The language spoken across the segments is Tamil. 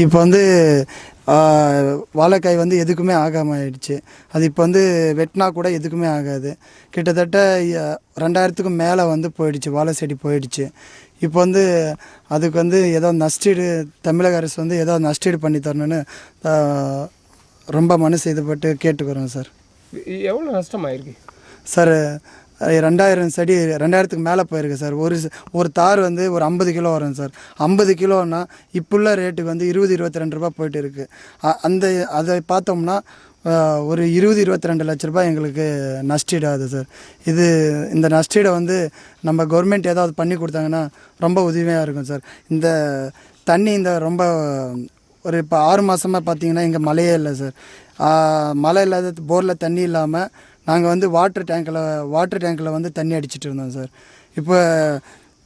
இப்போ வந்து வாழைக்காய் வந்து எதுக்குமே ஆகாமல் ஆயிடுச்சு. அது இப்போ வந்து வெட்டினா கூட எதுக்குமே ஆகாது. கிட்டத்தட்ட 2000க்கும் மேலே வந்து போயிடுச்சு, வாழை செடி போயிடுச்சு. இப்போ வந்து அதுக்கு வந்து ஏதோ நஷ்டீடு தமிழக அரசு வந்து ஏதோ நஷ்டீடு பண்ணி தரணும்னு ரொம்ப மனசு இதுபட்டு கேட்டுக்கிறோம் சார். எவ்வளோ நஷ்டமாயிருக்கு சார்? 2000 செடி 2000க்கு மேலே போயிருக்கு சார். ஒரு தார் வந்து ஒரு 50 கிலோ வரும் சார். 50 கிலோன்னா இப்புள்ள ரேட்டுக்கு வந்து 20-22 ரூபா போயிட்டு இருக்குது. அதை பார்த்தோம்னா ஒரு 20-22 லட்ச ரூபாய் எங்களுக்கு நஷ்டீடு ஆகுது சார். இந்த நஷ்டீடை வந்து நம்ம கவர்மெண்ட் ஏதாவது பண்ணி கொடுத்தாங்கன்னா ரொம்ப உதவியாக இருக்கும் சார். இந்த தண்ணி ரொம்ப ஒரு இப்போ 6 மாதமாக பார்த்தீங்கன்னா இங்கே மழையே இல்லை சார். மழை இல்லாத போரில் தண்ணி இல்லாமல் நாங்கள் வந்து வாட்டர் டேங்கில் வந்து தண்ணி அடிச்சிட்டு இருந்தோம் சார். இப்போ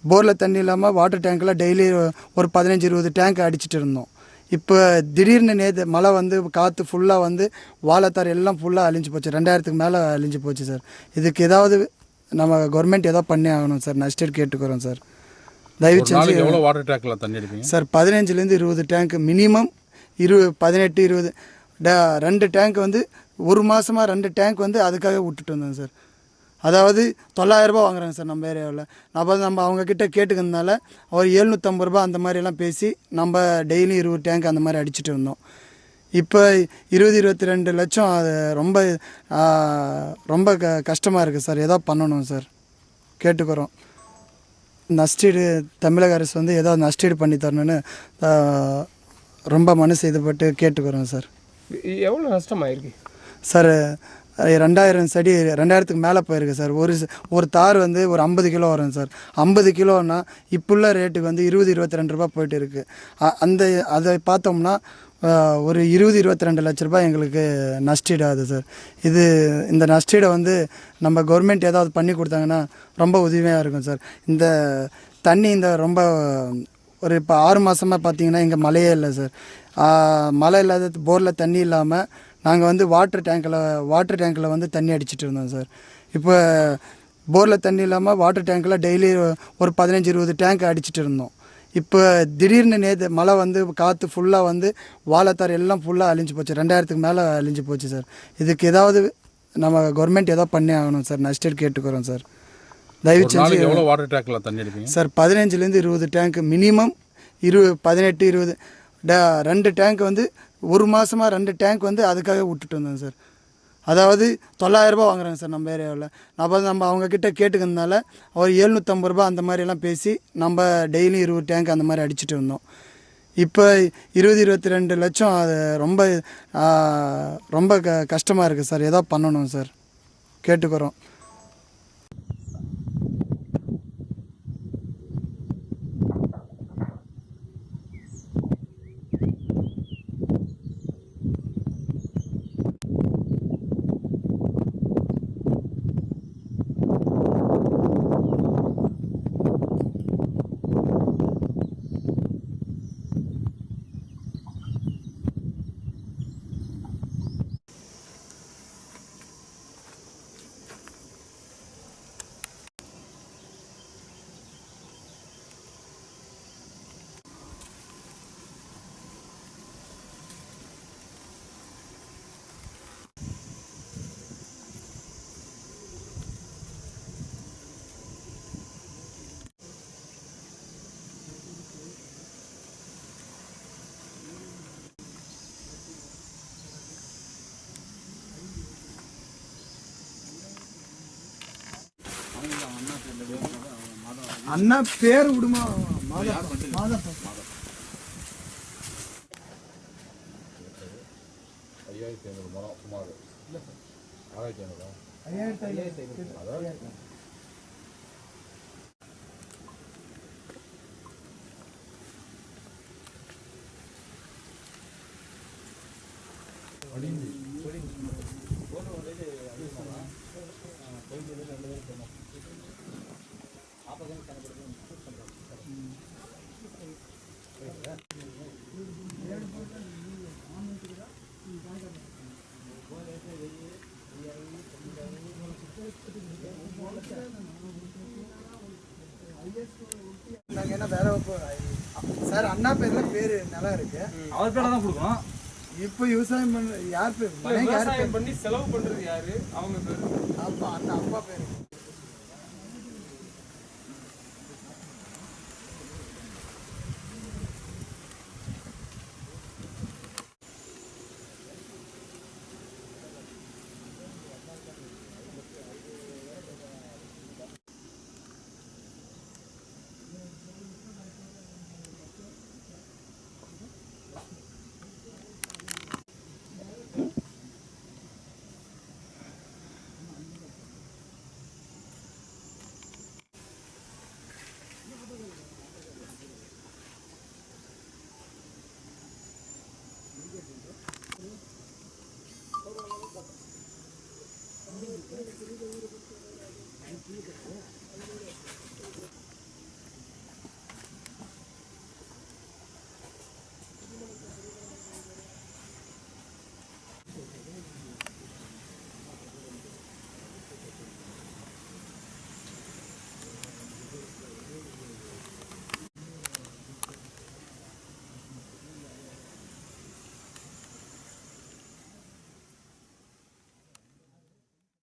போரில் தண்ணி இல்லாமல் வாட்டர் டேங்கில் டெய்லி ஒரு 15-20 டேங்க் அடிச்சிட்டு இருந்தோம். இப்போ திடீர்னு நேற்று மழை வந்து காற்று ஃபுல்லாக வந்து வாழைத்தார் எல்லாம் ஃபுல்லாக அழிஞ்சு போச்சு. 2000க்கு மேலே அழிஞ்சு போச்சு சார். இதுக்கு ஏதாவது நம்ம கவர்மெண்ட் ஏதாவது பண்ணி ஆகணும் சார். நஷ்டீடு கேட்டுக்கிறோம் சார். தயவு செஞ்சு. எவ்வளோ வாட்டர் டேங்க்கில் தண்ணி அடிப்பீங்க சார்? 15லேருந்து 20 tank minimum. 18-20 2 டேங்க் வந்து ஒரு மாதமாக 2 டேங்க் வந்து அதுக்காக விட்டுட்டு வந்தோம் சார். அதாவது 900 ரூபா வாங்குறாங்க சார் நம்ம ஏரியாவில். நம்ம அவங்கக்கிட்ட கேட்டுக்கிறதுனால ஒரு 750 ரூபா அந்த மாதிரிலாம் பேசி நம்ம டெய்லி 20 டேங்க் அந்த மாதிரி அடிச்சுட்டு இருந்தோம். இப்போ 20-22 லட்சம். அது ரொம்ப கஷ்டமாக இருக்குது சார். ஏதோ பண்ணணும் சார், கேட்டுக்கிறோம். நஷ்டீடு தமிழக அரசு வந்து ஏதோ நஷ்டீடு பண்ணி தரணும்னு ரொம்ப மனசு இதுபட்டு கேட்டுக்கிறோம் சார். எவ்வளோ நஷ்டமாயிருக்கு சார்? 2000 செடி 2000க்கு மேலே போயிருக்கு சார். ஒரு தார் வந்து ஒரு 50 கிலோ வரும் சார். 50 கிலோன்னா இப்புள்ள ரேட்டுக்கு வந்து 20-22 ரூபா போயிட்டு இருக்குது. அதை பார்த்தோம்னா ஒரு 20-22 லட்ச ரூபாய் எங்களுக்கு நஷ்டீடு ஆகுது சார். இந்த நஷ்டீடை வந்து நம்ம கவர்மெண்ட் ஏதாவது பண்ணி கொடுத்தாங்கன்னா ரொம்ப உதவியாக இருக்கும் சார். இந்த தண்ணி ரொம்ப ஒரு இப்போ 6 மாதமாக பார்த்தீங்கன்னா இங்கே மழையே இல்லை சார். மழை இல்லாத போரில் தண்ணி இல்லாமல் நாங்கள் வந்து வாட்டர் டேங்கில் வந்து தண்ணி அடிச்சிட்டு இருந்தோம் சார். இப்போ போரில் தண்ணி இல்லாமல் வாட்டர் டேங்கில் டெய்லி ஒரு 15-20 டேங்க் அடிச்சிட்டு இருந்தோம். இப்போ திடீர்னு நேற்று மழை வந்து காற்று ஃபுல்லாக வந்து வாழைத்தார் எல்லாம் ஃபுல்லாக அழிஞ்சு போச்சு. 2000க்கு மேலே அழிஞ்சு போச்சு சார். இதுக்கு ஏதாவது நம்ம கவர்மெண்ட் ஏதாவது பண்ணி ஆகணும் சார். நஷ்டீடு கேட்டுக்கிறோம் சார். தயவு செஞ்சு. எவ்வளோ வாட்டர் டேங்க்கில் தண்ணி அடிப்பீங்க சார்? 15லேருந்து 20 tank minimum. 18-20 2 டேங்க் வந்து ஒரு மாதமாக 2 டேங்க் வந்து அதுக்காக விட்டுட்டு வந்தோம் சார். அதாவது 900 ரூபா வாங்குறாங்க சார் நம்ம ஏரியாவில். நம்ம அவங்கக்கிட்ட கேட்டுக்கிறதுனால ஒரு 750 ரூபா அந்த மாதிரிலாம் பேசி நம்ம டெய்லி 20 டேங்க் அந்த மாதிரி அடிச்சுட்டு இருந்தோம். இப்போ 20-22 லட்சம். அது ரொம்ப கஷ்டமாக இருக்குது சார். ஏதோ பண்ணணும் சார், கேட்டுக்கிறோம். அண்ணா பேர் விடுமா? நாங்கள் என்ன வேற சார் அண்ணா பேர்ல பேர் நிலம் இருக்கு. அவர் பேரை தான் கொடுக்கணும். இப்போ விவசாயம் பண்ண யார் பேர்? விவசாயம் பண்ணி செலவு பண்றது யாரு? அவங்க பேரு அப்பா, அந்த அப்பா பேர்.